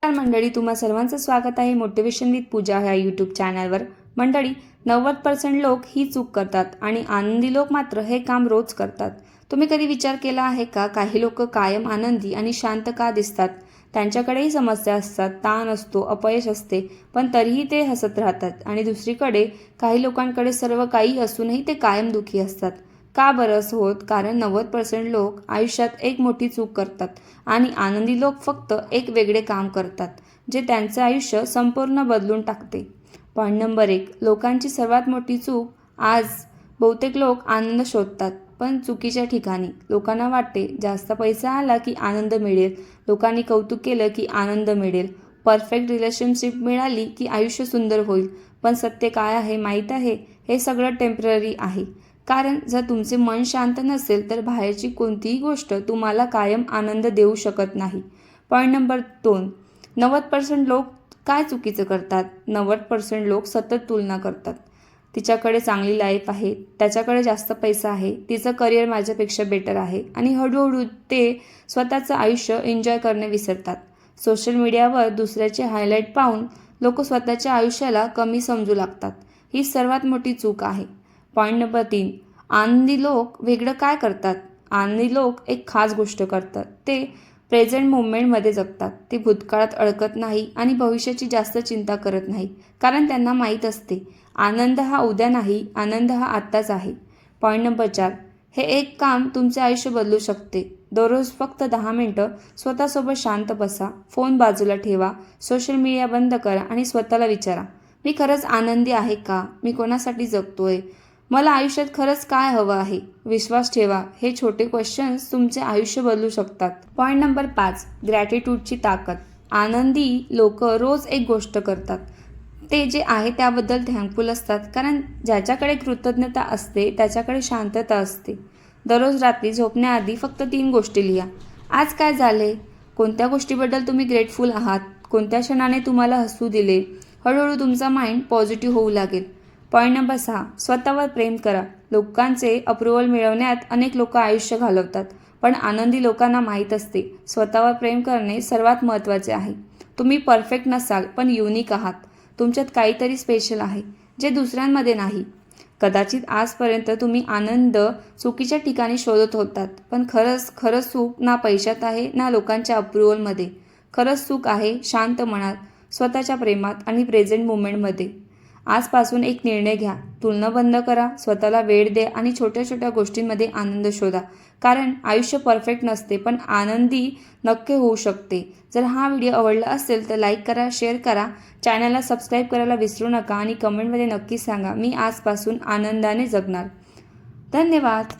मंडळी, तुम्हा सर्वांचं स्वागत आहे मोटिवेशन विथ पूजा ह्या यूट्यूब चॅनलवर। मंडळी, 90% लोक ही चूक करतात आणि आनंदी लोक मात्र हे काम रोज करतात। तुम्ही कधी विचार केला आहे का, काही लोक कायम आनंदी आणि शांत का दिसतात? त्यांच्याकडेही समस्या असतात, ताण असतो, अपयश असते, पण तरीही ते हसत राहतात। आणि दुसरीकडे काही लोकांकडे सर्व काही असूनही ते कायम दुःखी असतात। का बरं असं होत? कारण 90% लोक आयुष्यात एक मोठी चूक करतात आणि आनंदी लोक फक्त एक वेगळे काम करतात, जे त्यांचं आयुष्य संपूर्ण बदलून टाकते। पॉईंट नंबर 1, लोकांची सर्वात मोठी चूक। आज बहुतेक लोक आनंद शोधतात, पण चुकीच्या ठिकाणी। लोकांना वाटते जास्त पैसा आला की आनंद मिळेल, लोकांनी कौतुक केलं की आनंद मिळेल, परफेक्ट रिलेशनशिप मिळाली की आयुष्य सुंदर होईल। पण सत्य काय आहे माहीत आहे? हे सगळं टेम्पररी आहे। कारण जर तुमचे मन शांत नसेल तर बाहेरची कोणतीही गोष्ट तुम्हाला कायम आनंद देऊ शकत नाही। पॉईंट नंबर 2, 90% लोक काय चुकीचं करतात? 90% लोक सतत तुलना करतात। तिच्याकडे चांगली लाईफ आहे, त्याच्याकडे जास्त पैसा आहे, तिचं करिअर माझ्यापेक्षा बेटर आहे, आणि हळूहळू ते स्वतःचं आयुष्य एन्जॉय करणे विसरतात। सोशल मीडियावर दुसऱ्याचे हायलाईट पाहून लोक स्वतःच्या आयुष्याला कमी समजू लागतात। ही सर्वात मोठी चूक आहे। पॉईंट नंबर 3, आनंदी लोक वेगळं काय करतात? आनंदी लोक एक खास गोष्ट करतात, ते प्रेझेंट मुवमेंटमध्ये जगतात। ते भूतकाळात अडकत नाही आणि भविष्याची जास्त चिंता करत नाही, कारण त्यांना माहीत असते आनंद हा उद्या नाही, आनंद हा आत्ताच आहे। पॉईंट नंबर 4, हे एक काम तुमचे आयुष्य बदलू शकते। दररोज फक्त 10 मिनिटं स्वतःसोबत शांत बसा, फोन बाजूला ठेवा, सोशल मीडिया बंद करा आणि स्वतःला विचारा, मी खरंच आनंदी आहे का? मी कोणासाठी जगतोय? मला आयुष्यात खरंच काय हवं आहे? विश्वास ठेवा, हे छोटे क्वेश्चन्स तुमचे आयुष्य बदलू शकतात। पॉईंट नंबर 5, ग्रॅटिट्यूडची ताकद। आनंदी लोक रोज एक गोष्ट करतात, ते जे आहे त्याबद्दल थँकफुल असतात, कारण ज्याच्याकडे कृतज्ञता असते त्याच्याकडे शांतता असते। दररोज रात्री झोपण्याआधी फक्त 3 गोष्टी लिहा। आज काय झाले? कोणत्या गोष्टीबद्दल तुम्ही ग्रेटफुल आहात? कोणत्या क्षणाने तुम्हाला हसू दिले? हळूहळू तुमचा माइंड पॉझिटिव्ह होऊ लागेल। पॉईंट नंबर 6, स्वतःवर प्रेम करा। लोकांचे अप्रुव्हल मिळवण्यात अनेक लोक आयुष्य घालवतात, पण आनंदी लोकांना माहीत असते स्वतःवर प्रेम करणे सर्वात महत्त्वाचे आहे। तुम्ही परफेक्ट नसाल, पण युनिक आहात। तुमच्यात काहीतरी स्पेशल आहे, जे दुसऱ्यांमध्ये नाही। कदाचित आजपर्यंत तुम्ही आनंद चुकीच्या ठिकाणी शोधत होतात, पण खरंच सुख ना पैशात आहे ना लोकांच्या अप्रुव्हलमध्ये। खरंच सुख आहे शांत मनात, स्वतःच्या प्रेमात आणि प्रेझेंट मुवमेंटमध्ये। आजपासून एक निर्णय घ्या, तुलना बंद करा, स्वतःला वेळ द्या आणि छोट्या छोट्या गोष्टींमध्ये आनंद शोधा। कारण आयुष्य परफेक्ट नसते, पण आनंदी नक्की होऊ शकते। जर हा व्हिडिओ आवडला असेल तर लाईक करा, शेअर करा, चॅनलला सबस्क्राईब करायला विसरू नका आणि कमेंटमध्ये नक्की सांगा, मी आजपासून आनंदाने जगणार। धन्यवाद।